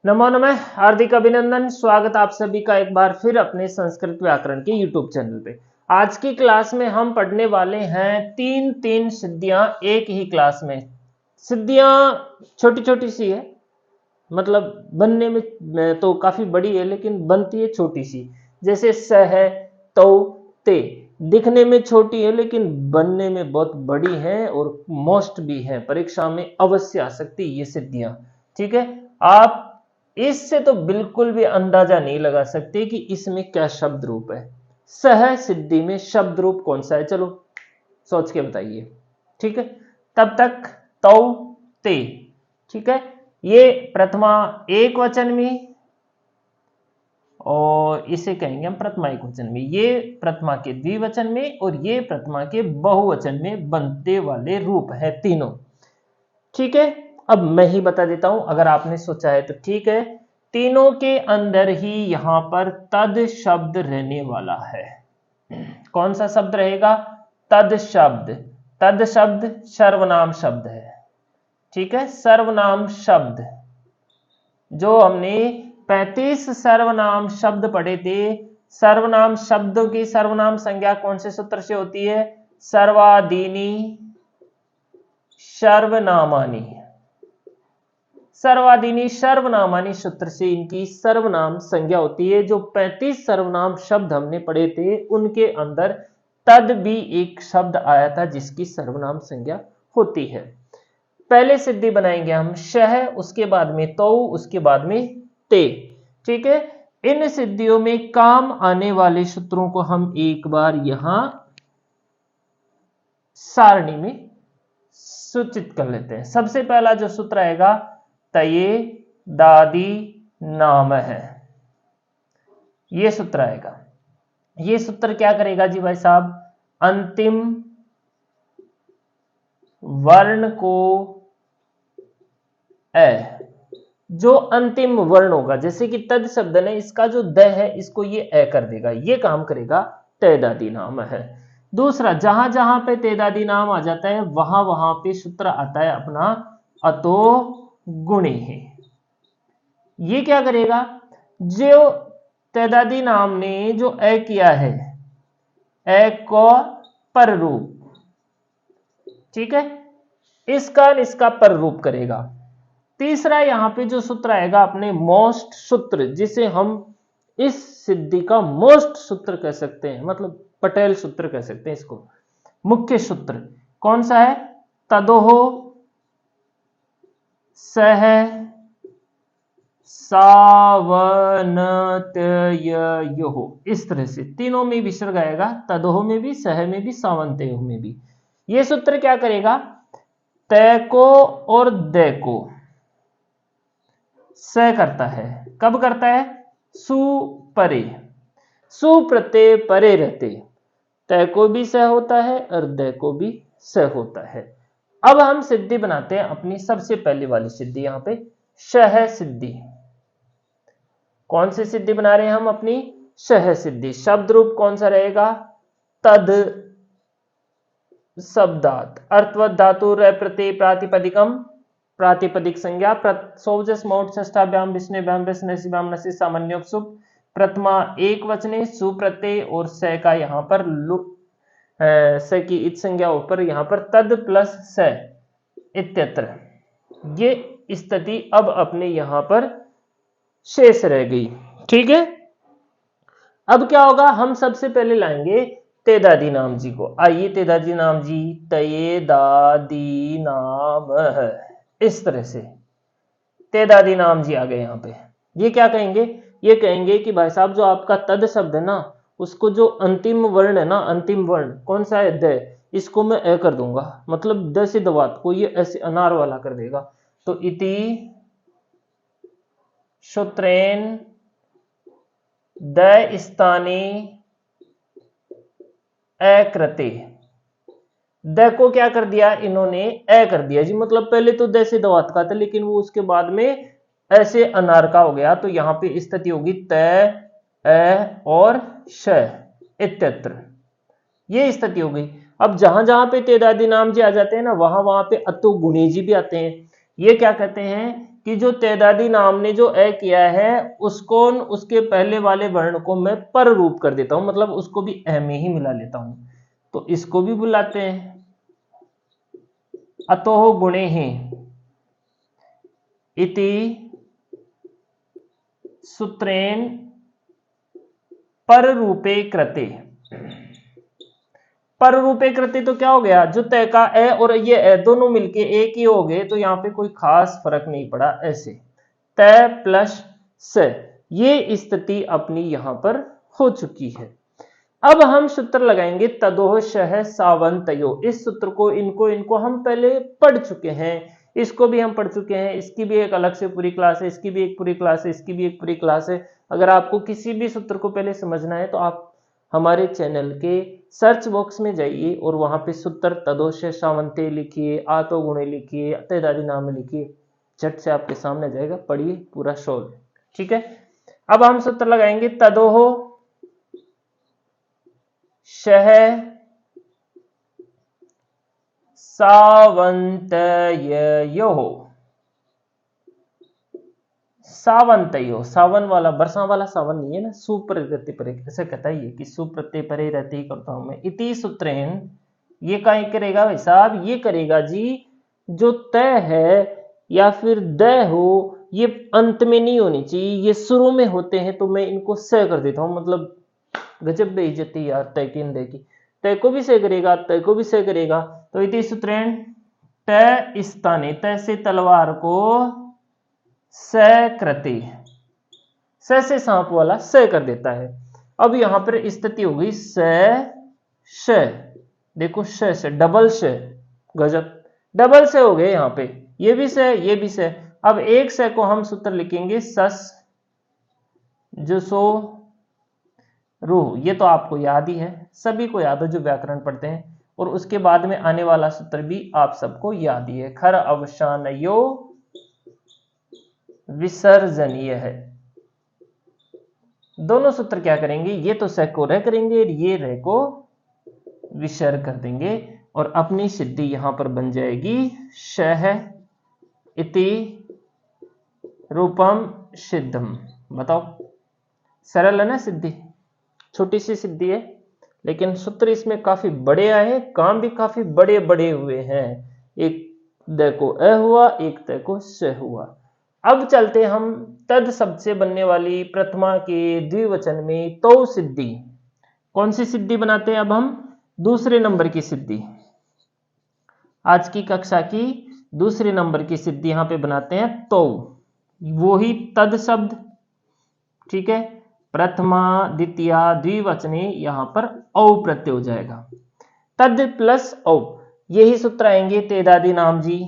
नमो नमः, हार्दिक अभिनंदन। स्वागत आप सभी का एक बार फिर अपने संस्कृत व्याकरण के YouTube चैनल पे। आज की क्लास में हम पढ़ने वाले हैं तीन सिद्धियां एक ही क्लास में। सिद्धियां छोटी छोटी सी है, मतलब बनने में तो काफी बड़ी है लेकिन बनती है छोटी सी। जैसे स है, तो, ते दिखने में छोटी है लेकिन बनने में बहुत बड़ी है और मोस्ट भी है, परीक्षा में अवश्य आ सकती है ये सिद्धियां। ठीक है, आप इससे तो बिल्कुल भी अंदाजा नहीं लगा सकते कि इसमें क्या शब्द रूप है। सह सिद्धि में शब्द रूप कौन सा है, चलो सोच के बताइए। ठीक है, तब तक तौ ते। ठीक है, ये प्रथमा एक वचन में और इसे कहेंगे हम प्रथमा एक वचन में, ये प्रथमा के द्विवचन में और ये प्रथमा के बहुवचन में बनते वाले रूप है तीनों। ठीक है, अब मैं ही बता देता हूं, अगर आपने सोचा है तो ठीक है। तीनों के अंदर ही यहां पर तद शब्द रहने वाला है। कौन सा शब्द रहेगा? तद शब्द। तद शब्द सर्वनाम शब्द है। ठीक है, सर्वनाम शब्द जो हमने 35 सर्वनाम शब्द पढ़े थे। सर्वनाम शब्दों की सर्वनाम संज्ञा कौन से सूत्र से होती है? सर्वादीनी सर्वनामानी। सर्वादीनी सर्वनामानी सूत्र से इनकी सर्वनाम संज्ञा होती है। जो 35 सर्वनाम शब्द हमने पढ़े थे उनके अंदर तद भी एक शब्द आया था जिसकी सर्वनाम संज्ञा होती है। पहले सिद्धि बनाएंगे हम शह, उसके बाद में तो, उसके बाद में ते। ठीक है, इन सिद्धियों में काम आने वाले सूत्रों को हम एक बार यहां सारणी में सूचित कर लेते हैं। सबसे पहला जो सूत्र आएगा तये दादी नाम है, ये सूत्र आएगा। ये सूत्र क्या करेगा जी भाई साहब? अंतिम वर्ण को ए, जो अंतिम वर्ण होगा, जैसे कि तद शब्द ने इसका जो द है इसको ये ए कर देगा, ये काम करेगा तैदादी नाम है। दूसरा, जहां जहां पे तैदादी नाम आ जाता है वहां वहां पे सूत्र आता है अपना अतो गुणे है। ये क्या करेगा? जो तैदादी नाम ने जो ए किया है, ए को पर रूप, ठीक है, इसका पर रूप करेगा। तीसरा यहां पे जो सूत्र आएगा अपने मोस्ट सूत्र, जिसे हम इस सिद्धि का मोस्ट सूत्र कह सकते हैं, मतलब पटेल सूत्र कह सकते हैं इसको। मुख्य सूत्र कौन सा है? तदोहो सह सावनतयो। इस तरह से तीनों में विसर्ग आएगा, तदोह में भी, सह में भी, सावनतयो में भी। यह सूत्र क्या करेगा? तय को और दे को स करता है। कब करता है? सु परे, सु प्रत्यय परे रहते, तय को भी स होता है और दे को भी स होता है। अब हम सिद्धि बनाते हैं अपनी सबसे पहली वाली सिद्धि, यहां पे शह सिद्धि। कौन सी सिद्धि बना रहे हैं हम? अपनी शह सिद्धि। शब्द रूप कौन सा रहेगा? तद शब्दात अर्थवत धातु प्रत्यय प्रातिपदिकम, प्रातिपदिक संज्ञा सोवजस मोट षष्ठाभ्याम विष्णुभ्याम विष्णुभ्याम नसि सामान्योपसुप प्रथमा एक वचने सुप्रत्यय और स का यहां पर स की इत संज्ञा ऊपर, यहां पर तद प्लस स इत्यत्र। ये स्थिति अब अपने यहां पर शेष रह गई। ठीक है, अब क्या होगा? हम सबसे पहले लाएंगे तेदादी नाम जी को। आइए तेदादी नाम जी, तये दादी नाम है, इस तरह से तेदादी नाम जी आ गए यहां पे। ये क्या कहेंगे? ये कहेंगे कि भाई साहब जो आपका तद शब्द है ना, उसको जो अंतिम वर्ण है ना, अंतिम वर्ण कौन सा है? द, इसको मैं ए कर दूंगा, मतलब द से दवात को ये ऐसे अनार वाला कर देगा। तो इति सूत्रेन द स्थाने अकृते। द को क्या कर दिया इन्होंने? ए कर दिया जी, मतलब पहले तो द से दवात का था लेकिन वो उसके बाद में ऐसे अनार का हो गया। तो यहां पे स्थिति होगी त ए और श इत्यत्र, ये स्थिति हो गई। अब जहां जहां पे तेदादी नाम जी आ जाते हैं ना, वहां वहां पे अतो गुणे जी भी आते हैं। ये क्या कहते हैं कि जो तेदादी नाम ने जो ए किया है उसको उसके पहले वाले वर्ण को मैं पर रूप कर देता हूं, मतलब उसको भी ए में ही मिला लेता हूं। तो इसको भी बुलाते हैं अतोह गुणे ही इति सूत्रेण पर रूपे कृते। पर रूपे कृते तो क्या हो गया, जो तय का ए और ये ए दोनों मिलके एक ही हो गए, तो यहां पे कोई खास फर्क नहीं पड़ा। ऐसे तय प्लस से ये स्थिति अपनी यहां पर हो चुकी है। अब हम सूत्र लगाएंगे तदोह शह सावंतयो। इस सूत्र को इनको हम पहले पढ़ चुके हैं, इसको भी हम पढ़ चुके हैं, इसकी भी एक अलग से पूरी क्लास है, इसकी भी एक पूरी क्लास है, इसकी भी एक पूरी क्लास है। अगर आपको किसी भी सूत्र को पहले समझना है तो आप हमारे चैनल के सर्च बॉक्स में जाइए और वहां पे सूत्र तदोश सावंते लिखिए, आतो गुणे लिखिए, तेदादी नाम लिखिए, झट से आपके सामने जाएगा, पढ़िए, पूरा सोल्व। ठीक है, अब हम सूत्र लगाएंगे तदोह शह सावंतयो। सावंतयो, सावन वाला, बरसा वाला सावन नहीं है ना, सुप्रत्यय परे, ऐसे कहता है कि सुप्रत्यय परे रहते ही करता हूं मैं। इति सूत्रेण, ये काहे करेगा भाई साहब, ये करेगा जी जो तय है या फिर दय हो, ये अंत में नहीं होनी चाहिए, ये शुरू में होते हैं, तो मैं इनको स कर देता हूं। मतलब गजब बेइज्जती यार, तय की दय की, तय को भी से करेगा, तय को भी से करेगा। तो इति सूत्रेण तय स्थाने, तय से तलवार को स कृते, स से सांप वाला स कर देता है। अब यहां पर स्थिति हो गई स श, देखो श से डबल श, गजब डबल से हो गए यहां पे, ये भी स ये भी स। अब एक स को हम सूत्र लिखेंगे सस जुसो रूह, ये तो आपको याद ही है, सभी को याद है जो व्याकरण पढ़ते हैं, और उसके बाद में आने वाला सूत्र भी आप सबको याद ही है, खर अवसानयो विसर्जनीय है। दोनों सूत्र क्या करेंगे, ये तो स को रह करेंगे, ये रह को विसर्ग कर देंगे, और अपनी सिद्धि यहां पर बन जाएगी शह इति रूपम सिद्धम। बताओ, सरल है ना सिद्धि, छोटी सी सिद्धि है, लेकिन सूत्र इसमें काफी बड़े आए, काम भी काफी बड़े बड़े हुए हैं। एक द को अ हुआ, एक त को स हुआ। अब चलते हम तद शब्द से बनने वाली प्रथमा के द्विवचन में तो सिद्धि। कौन सी सिद्धि बनाते हैं अब हम, दूसरे नंबर की सिद्धि, आज की कक्षा की दूसरे नंबर की सिद्धि यहां पे बनाते हैं तो, वो ही तद शब्द। ठीक है, प्रथमा द्वितीया द्विवचने, यहां पर औ प्रत्यय हो जाएगा, तद प्लस औ, यही सूत्र आएंगे तेदादी नाम जी,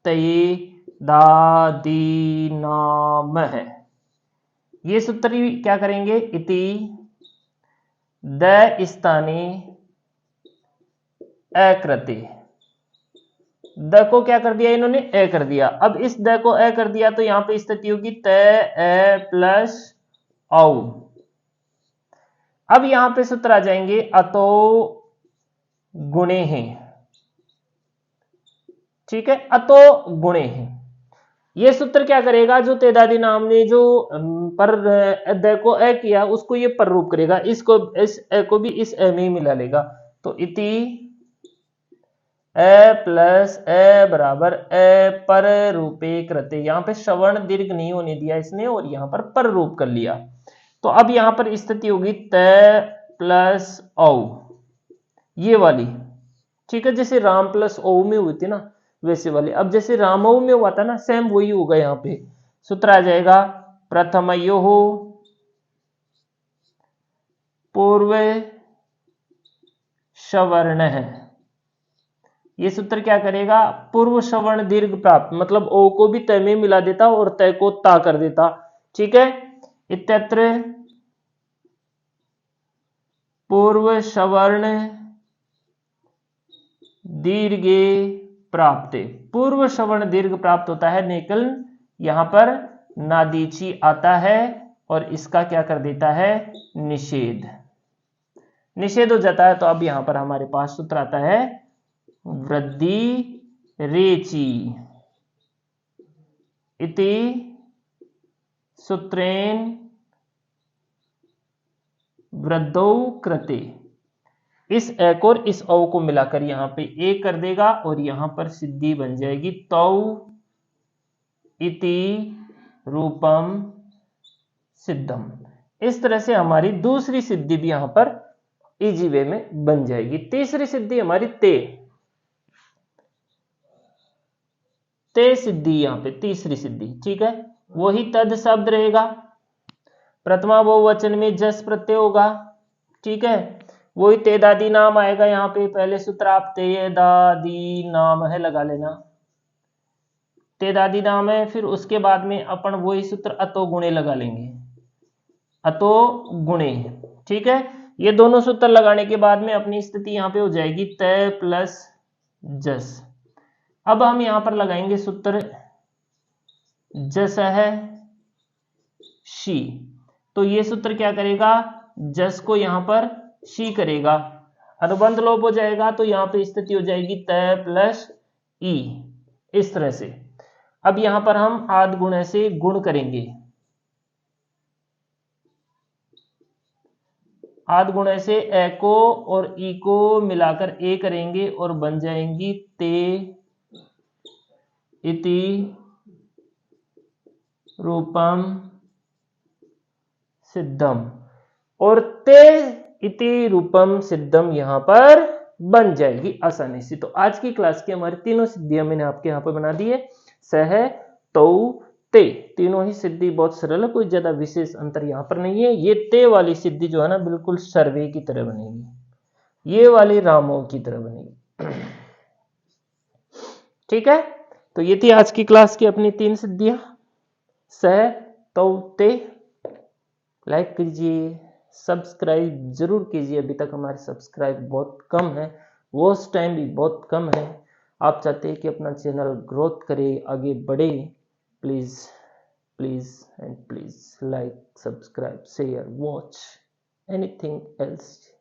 तये दादी नाम है। ये सूत्र क्या करेंगे, इति द स्थाने अकृते, द को क्या कर दिया इन्होंने, ए कर दिया। अब इस द को ए कर दिया तो यहां पे स्थिति होगी त ए प्लस औ। अब यहां पे सूत्र आ जाएंगे अतो गुणे हैं। ठीक है, अतो गुणे हैं, ये सूत्र क्या करेगा, जो तेदादी नाम ने जो पर द को ए किया उसको ये पर रूप करेगा, इसको इस ए को भी इस ए में ही मिला लेगा। तो इति ए प्लस ए बराबर ए पर रूपे कृते, यहां पे श्रवण दीर्घ नहीं होने दिया इसने, और यहां पर रूप कर लिया। तो अब यहां पर स्थिति होगी त प्लस औ, ये वाली। ठीक है, जैसे राम प्लस ओ में हुई थी ना वैसे वाली। अब जैसे रामो में हुआ था ना, सेम वही होगा यहां पे। सूत्र आ जाएगा प्रथमयो पूर्व सवर्ण है। ये सूत्र क्या करेगा, पूर्व सवर्ण दीर्घ प्राप्त, मतलब ओ को भी तय में मिला देता और तय को ता कर देता। ठीक है, इत्यत्र पूर्व सवर्ण दीर्घे प्राप्त, पूर्व सवर्ण दीर्घ प्राप्त होता है, लेकिन यहां पर नादीची आता है और इसका क्या कर देता है, निषेध, निषेध हो जाता है। तो अब यहां पर हमारे पास सूत्र आता है वृद्धि रेची। इति सूत्रेण वृद्धौ कृते। इस एक और इस औ को मिलाकर यहां पे एक कर देगा और यहां पर सिद्धि बन जाएगी तौ इति रूपम सिद्धम। इस तरह से हमारी दूसरी सिद्धि भी यहां पर इजी वे में बन जाएगी। तीसरी सिद्धि हमारी ते सिद्धि, यहां पे तीसरी सिद्धि, ठीक है। वही तद शब्द रहेगा, प्रथमा बहुवचन में जस प्रत्यय होगा, ठीक है। वही ते दादी नाम आएगा यहाँ पे, पहले सूत्र आप ते दादी नाम है लगा लेना, ते दादी नाम है। फिर उसके बाद में अपन वही सूत्र अतो गुणे लगा लेंगे, अतो गुणे, ठीक है। ये दोनों सूत्र लगाने के बाद में अपनी स्थिति यहाँ पे हो जाएगी तय प्लस जस। अब हम यहां पर लगाएंगे सूत्र जस है शी, तो ये सूत्र क्या करेगा, जस को यहां पर शी करेगा, अनुबंध लोप हो जाएगा, तो यहां पे स्थिति हो जाएगी तय प्लस ई, इस तरह से। अब यहां पर हम आद गुणे से गुण करेंगे, आद गुणे से ए को और ई को मिलाकर ए करेंगे और बन जाएंगी ते इति रूपम सिद्धम, और ते इति रूपम सिद्धम यहां पर बन जाएगी आसानी से। तो आज की क्लास की हमारी तीनों सिद्धियां मैंने आपके यहां पर बना दी है, सह तौ ते, तीनों ही सिद्धि बहुत सरल है, कोई ज्यादा विशेष अंतर यहां पर नहीं है। ये ते वाली सिद्धि जो है ना बिल्कुल सर्वे की तरह बनेगी, ये वाली रामों की तरह बनेगी, ठीक है। तो ये थी आज की क्लास की अपनी तीन सिद्धियां, सह तौ ते। लाइक कीजिए, सब्सक्राइब जरूर कीजिए, अभी तक हमारे सब्सक्राइब बहुत कम है, वॉच टाइम भी बहुत कम है। आप चाहते हैं कि अपना चैनल ग्रोथ करे, आगे बढ़े, please please and please like, subscribe, share, watch, anything else.